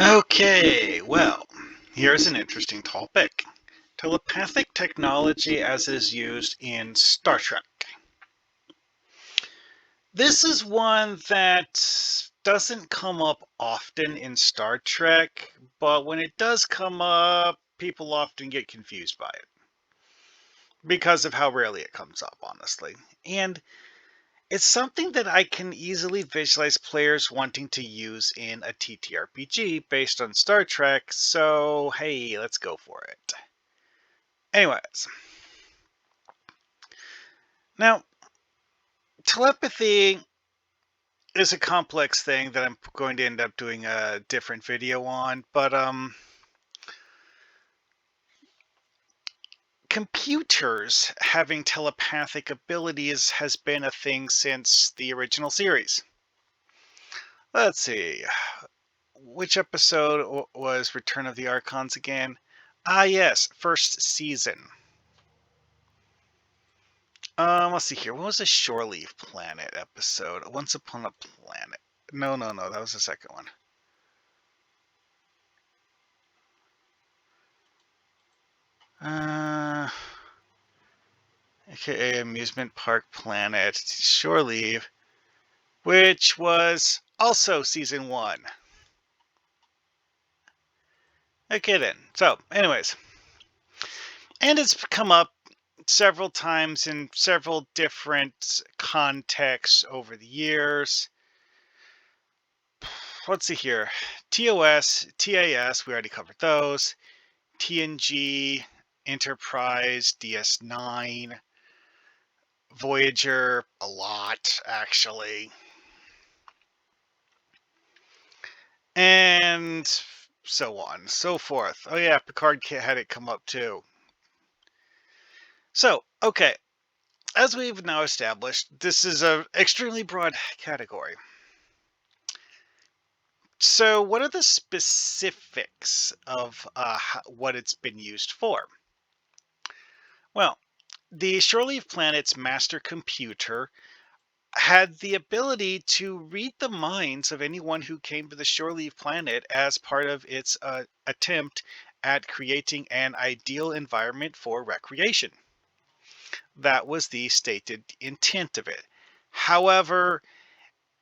Okay, well, here's an interesting topic. Telepathic technology as it is used in Star Trek. This is one that doesn't come up often in Star Trek, but when it does come up, people often get confused by it because of how rarely it comes up, honestly. And it's something that I can easily visualize players wanting to use in a TTRPG based on Star Trek, so hey, let's go for it. Anyways, now telepathy is a complex thing that I'm going to end up doing a different video on, but computers having telepathic abilities has been a thing since the original series. Let's see. Which episode was Return of the Archons again? Ah, yes, first season. Let's see here. What was the Shore Leave Planet episode? Once Upon a Planet. No, that was the second one. AKA Amusement Park Planet Shore Leave, which was also season 1. Okay then. So, anyways, and it's come up several times in several different contexts over the years. Let's see here. TOS, TAS, we already covered those. TNG, Enterprise, DS9, Voyager, a lot, actually. And so on, so forth. Oh yeah, Picard had it come up too. So, okay, as we've now established, this is an extremely broad category. So what are the specifics of what it's been used for? Well, the Shore Leave Planet's master computer had the ability to read the minds of anyone who came to the Shore Leave Planet as part of its attempt at creating an ideal environment for recreation. That was the stated intent of it. However,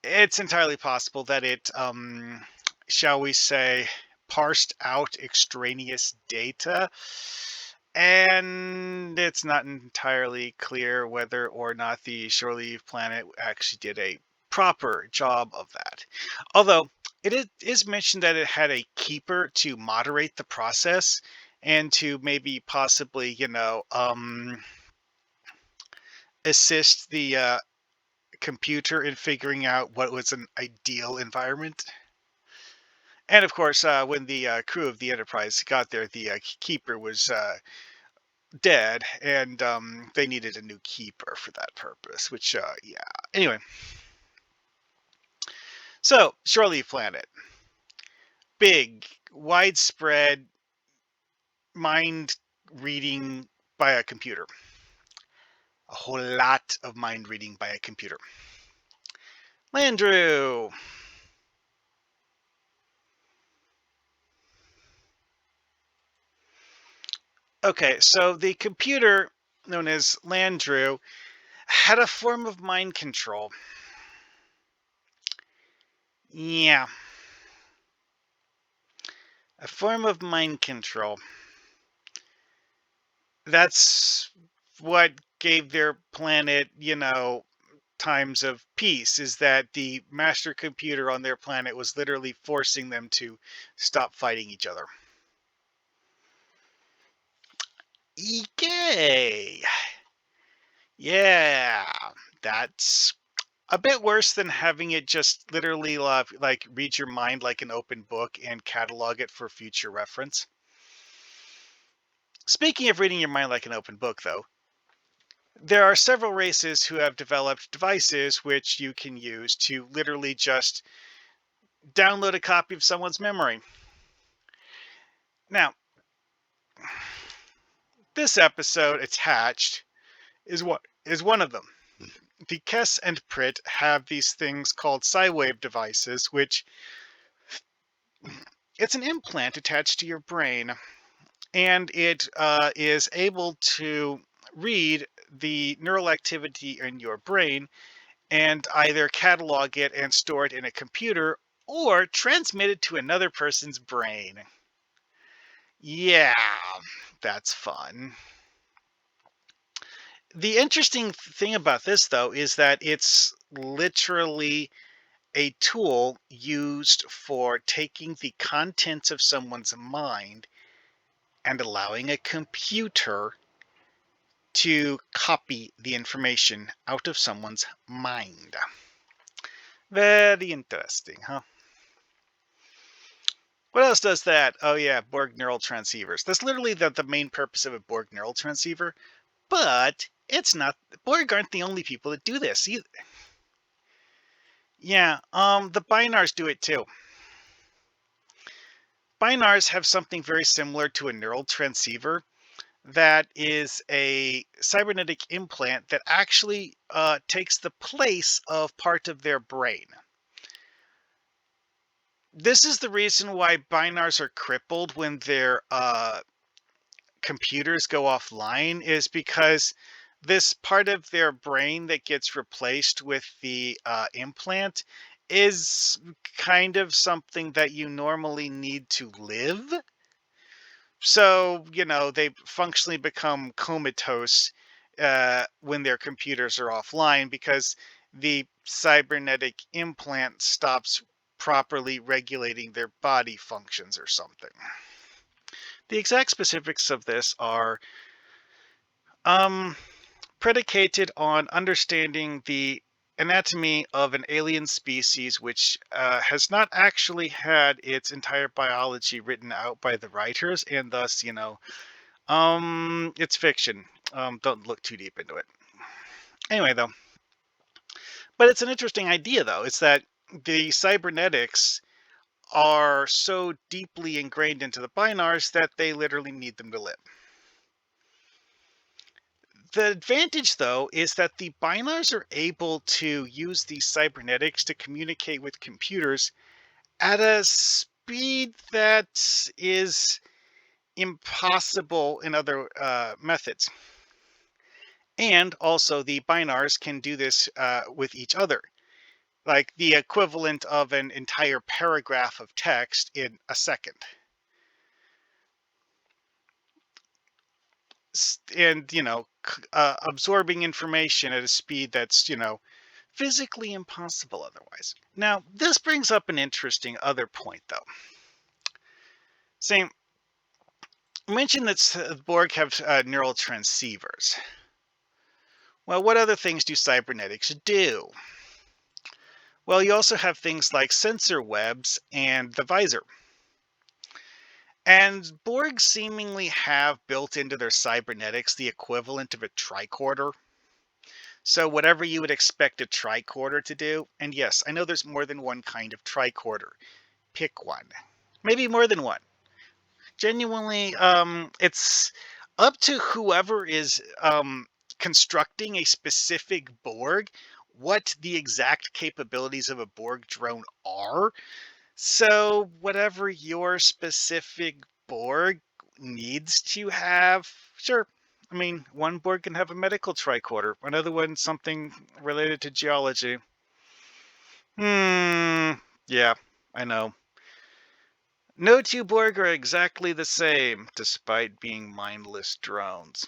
it's entirely possible that it, shall we say, parsed out extraneous data, and it's not entirely clear whether or not the Shore Leave Planet actually did a proper job of that. Although it is mentioned that it had a keeper to moderate the process and to maybe possibly, assist the computer in figuring out what was an ideal environment. And of course, when the crew of the Enterprise got there, the keeper was dead, and they needed a new keeper for that purpose, which, yeah. Anyway, so, Shore Leave Planet. Big, widespread mind reading by a computer. A whole lot of mind reading by a computer. Landru. Okay, so the computer, known as Landru, had a form of mind control. Yeah. A form of mind control. That's what gave their planet, times of peace, is that the master computer on their planet was literally forcing them to stop fighting each other. Okay. Yeah, that's a bit worse than having it just literally like read your mind like an open book and catalog it for future reference. Speaking of reading your mind like an open book, though, there are several races who have developed devices which you can use to literally just download a copy of someone's memory. Now, this episode attached is one of them. The Kess and Prit have these things called Psi-wave devices, which it's an implant attached to your brain, and it is able to read the neural activity in your brain and either catalog it and store it in a computer or transmit it to another person's brain. Yeah, that's fun. The interesting thing about this, though, is that it's literally a tool used for taking the contents of someone's mind and allowing a computer to copy the information out of someone's mind. Very interesting, huh? What else does that? Oh yeah, Borg Neural Transceivers. That's literally the main purpose of a Borg Neural Transceiver, but it's not. Borg aren't the only people that do this either. Yeah, the Bynars do it too. Bynars have something very similar to a neural transceiver that is a cybernetic implant that actually takes the place of part of their brain. This is the reason why Bynars are crippled when their computers go offline, is because this part of their brain that gets replaced with the implant is kind of something that you normally need to live. So, they functionally become comatose when their computers are offline because the cybernetic implant stops properly regulating their body functions or something. The exact specifics of this are predicated on understanding the anatomy of an alien species which has not actually had its entire biology written out by the writers, and thus, it's fiction. Don't look too deep into it. Anyway, though, but it's an interesting idea, though. It's that the cybernetics are so deeply ingrained into the Bynars that they literally need them to live. The advantage, though, is that the Bynars are able to use these cybernetics to communicate with computers at a speed that is impossible in other methods. And also, the Bynars can do this with each other, like the equivalent of an entire paragraph of text in a second. And, absorbing information at a speed that's, physically impossible otherwise. Now, this brings up an interesting other point, though. Saying, mention that Borg have neural transceivers. Well, what other things do cybernetics do? Well, you also have things like sensor webs and the visor. And Borg seemingly have built into their cybernetics the equivalent of a tricorder. So whatever you would expect a tricorder to do, and yes, I know there's more than one kind of tricorder. Pick one. Maybe more than one. Genuinely, it's up to whoever is constructing a specific Borg what the exact capabilities of a Borg drone are. So whatever your specific Borg needs to have, sure. I mean, one Borg can have a medical tricorder, another one something related to geology. Yeah, I know. No two Borg are exactly the same, despite being mindless drones.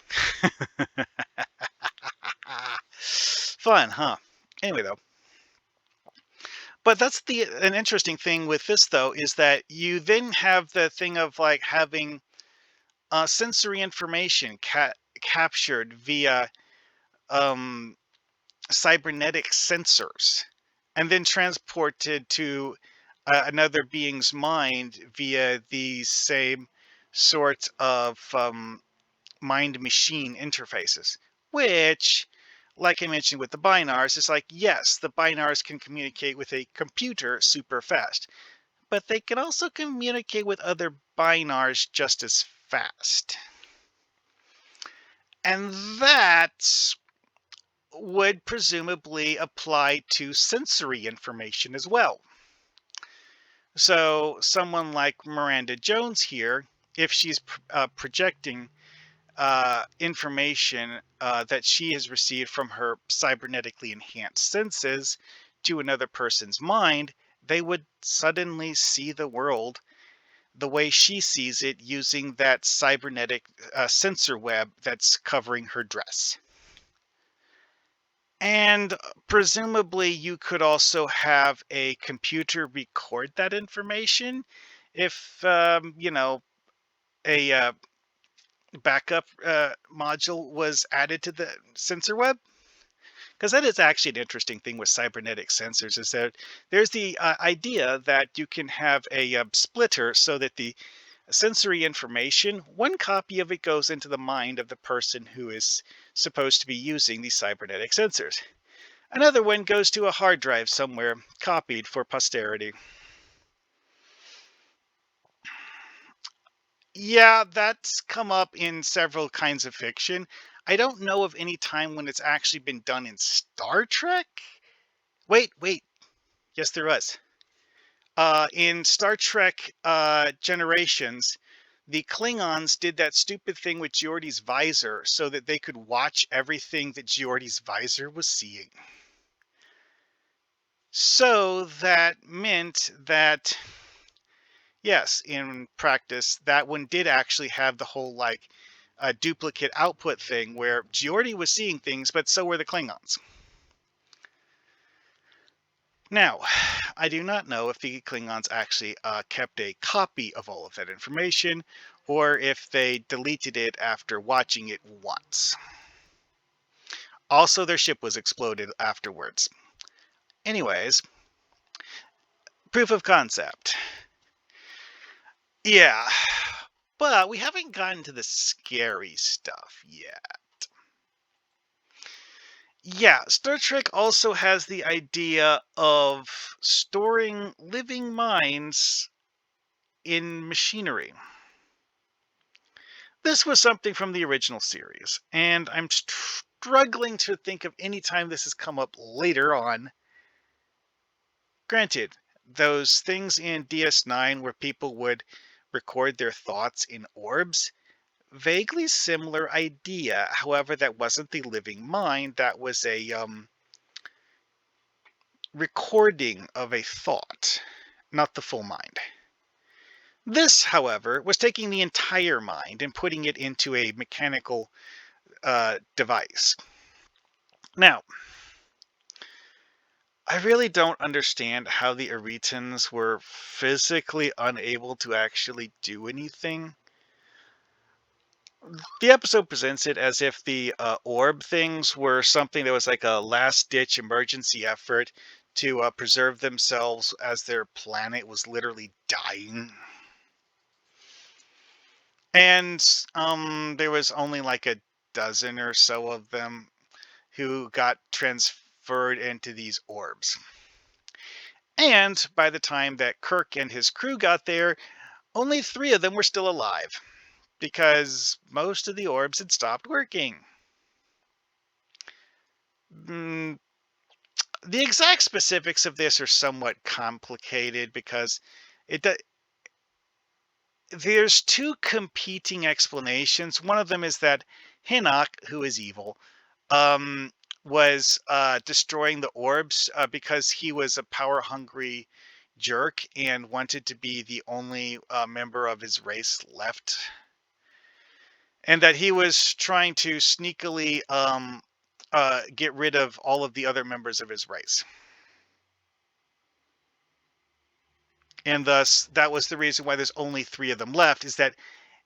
Fun, huh? Anyway, though. But that's an interesting thing with this, though, is that you then have the thing of like having sensory information captured via cybernetic sensors and then transported to another being's mind via these same sort of mind-machine interfaces, which, like I mentioned with the Bynars, is like, yes, the Bynars can communicate with a computer super fast, but they can also communicate with other Bynars just as fast. And that would presumably apply to sensory information as well. So someone like Miranda Jones here, if she's projecting information that she has received from her cybernetically enhanced senses to another person's mind, they would suddenly see the world the way she sees it using that cybernetic sensor web that's covering her dress. And presumably, you could also have a computer record that information if, a backup module was added to the sensor web. Because that is actually an interesting thing with cybernetic sensors, is that there's the idea that you can have a splitter so that the sensory information, one copy of it goes into the mind of the person who is supposed to be using these cybernetic sensors. Another one goes to a hard drive somewhere, copied for posterity. Yeah, that's come up in several kinds of fiction. I don't know of any time when it's actually been done in Star Trek. Wait. Yes, there was. In Star Trek Generations, the Klingons did that stupid thing with Geordi's visor so that they could watch everything that Geordi's visor was seeing. So that meant that, yes, in practice, that one did actually have the whole duplicate output thing where Geordi was seeing things, but so were the Klingons. Now, I do not know if the Klingons actually kept a copy of all of that information, or if they deleted it after watching it once. Also, their ship was exploded afterwards. Anyways, proof of concept. Yeah, but we haven't gotten to the scary stuff yet. Yeah, Star Trek also has the idea of storing living minds in machinery. This was something from the original series, and I'm struggling to think of any time this has come up later on. Granted, those things in DS9 where people would record their thoughts in orbs, vaguely similar idea. However, that wasn't the living mind, that was a recording of a thought, not the full mind. This, however, was taking the entire mind and putting it into a mechanical device. Now, I really don't understand how the Arretans were physically unable to actually do anything. The episode presents it as if the orb things were something that was like a last-ditch emergency effort to preserve themselves as their planet was literally dying. And there was only like a dozen or so of them who got transferred into these orbs. And by the time that Kirk and his crew got there, only 3 of them were still alive, because most of the orbs had stopped working. Mm, the exact specifics of this are somewhat complicated because it there's 2 competing explanations. One of them is that Hinnock, who is evil, was destroying the orbs because he was a power-hungry jerk and wanted to be the only member of his race left, and that he was trying to sneakily get rid of all of the other members of his race. And thus, that was the reason why there's only 3 of them left, is that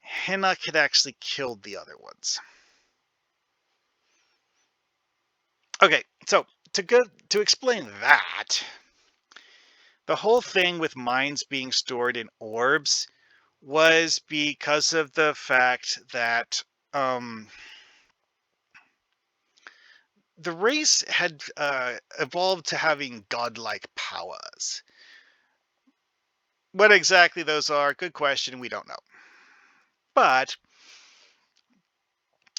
Hinnock had actually killed the other ones. Okay, so to explain that, the whole thing with minds being stored in orbs was because of the fact that the race had evolved to having godlike powers. What exactly those are, good question, we don't know. But,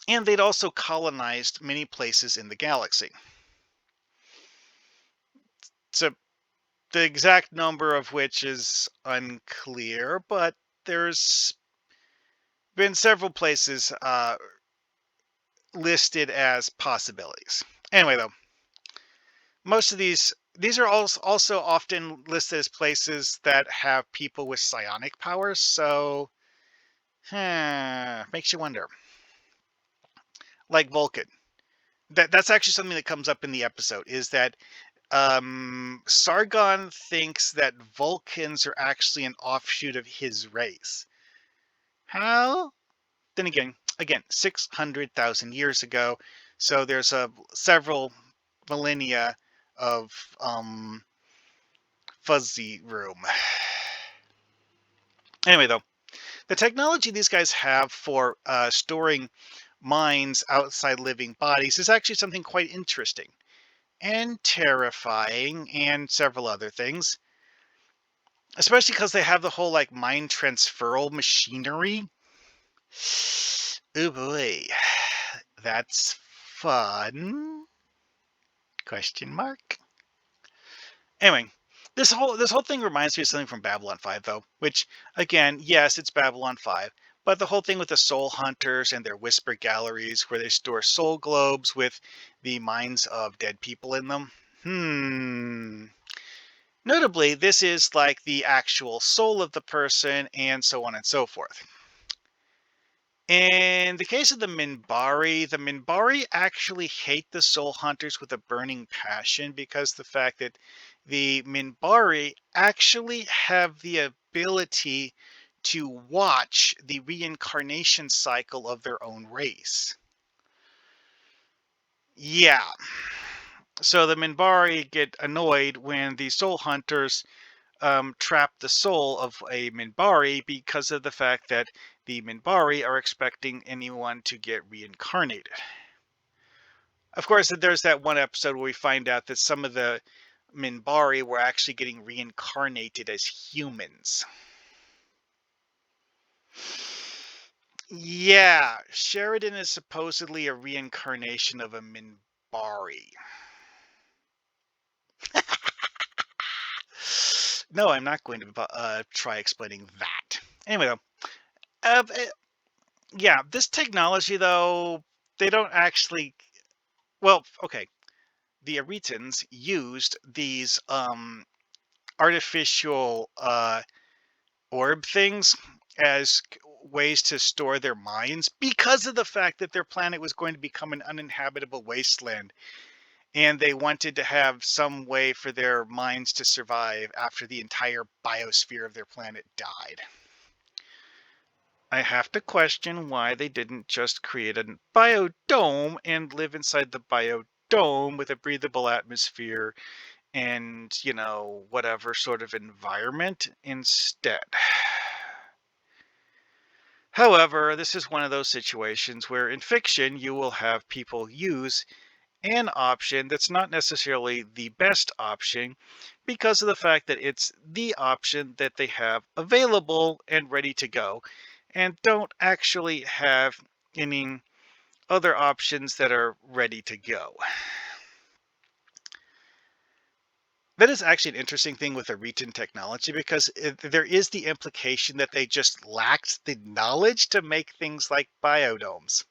and they'd also colonized many places in the galaxy. So The exact number of which is unclear, but there's been several places listed as possibilities. Anyway, though, most of these are also often listed as places that have people with psionic powers, so makes you wonder. Like Vulcan. That's actually something that comes up in the episode, is that Sargon thinks that Vulcans are actually an offshoot of his race. How? Then again, 600,000 years ago, so there's several millennia of fuzzy room. Anyway, though, the technology these guys have for storing minds outside living bodies is actually something quite interesting and terrifying and several other things, especially because they have the whole like mind transferal machinery. Oh boy, that's fun. Question mark. Anyway, this whole thing reminds me of something from Babylon 5, though, which again, yes, it's Babylon 5, but the whole thing with the soul hunters and their whisper galleries where they store soul globes with the minds of dead people in them. Notably, this is like the actual soul of the person and so on and so forth. In the case of the Minbari actually hate the soul hunters with a burning passion because the fact that the Minbari actually have the ability to watch the reincarnation cycle of their own race. Yeah. So the Minbari get annoyed when the soul hunters trap the soul of a Minbari because of the fact that the Minbari are expecting anyone to get reincarnated. Of course, there's that one episode where we find out that some of the Minbari were actually getting reincarnated as humans. Yeah, Sheridan is supposedly a reincarnation of a Minbari. No, I'm not going to try explaining that. Anyway, though, yeah, this technology, though, they don't actually. Well, okay. The Arretans used these artificial orb things as ways to store their minds because of the fact that their planet was going to become an uninhabitable wasteland, and they wanted to have some way for their minds to survive after the entire biosphere of their planet died. I have to question why they didn't just create a biodome and live inside the biodome with a breathable atmosphere and, whatever sort of environment instead. However, this is one of those situations where in fiction you will have people use an option that's not necessarily the best option because of the fact that it's the option that they have available and ready to go, and don't actually have any other options that are ready to go. That is actually an interesting thing with the Arretan technology because there is the implication that they just lacked the knowledge to make things like biodomes.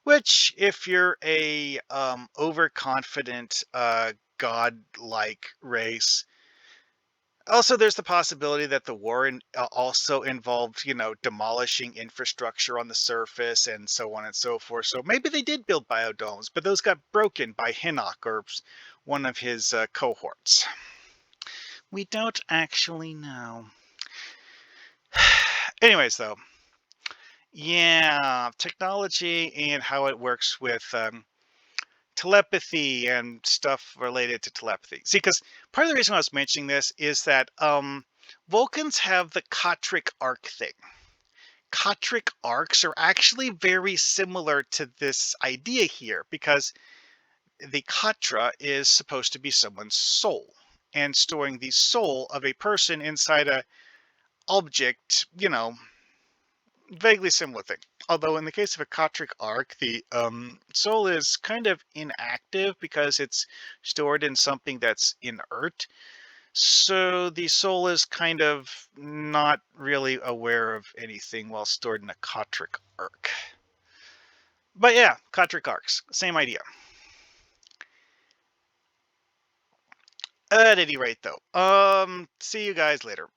Which, if you're a overconfident, godlike race, also there's the possibility that the war also involved, demolishing infrastructure on the surface and so on and so forth. So maybe they did build biodomes, but those got broken by Hinnock or one of his cohorts. We don't actually know. Anyways, though, yeah, technology and how it works with telepathy and stuff related to telepathy. See, because part of the reason I was mentioning this is that Vulcans have the Katric arc thing. Katric arcs are actually very similar to this idea here because the Katra is supposed to be someone's soul, and storing the soul of a person inside a object, vaguely similar thing. Although in the case of a Katric arc, the soul is kind of inactive because it's stored in something that's inert. So the soul is kind of not really aware of anything while stored in a Katric arc. But yeah, Katric arcs, same idea. At any rate, though, see you guys later.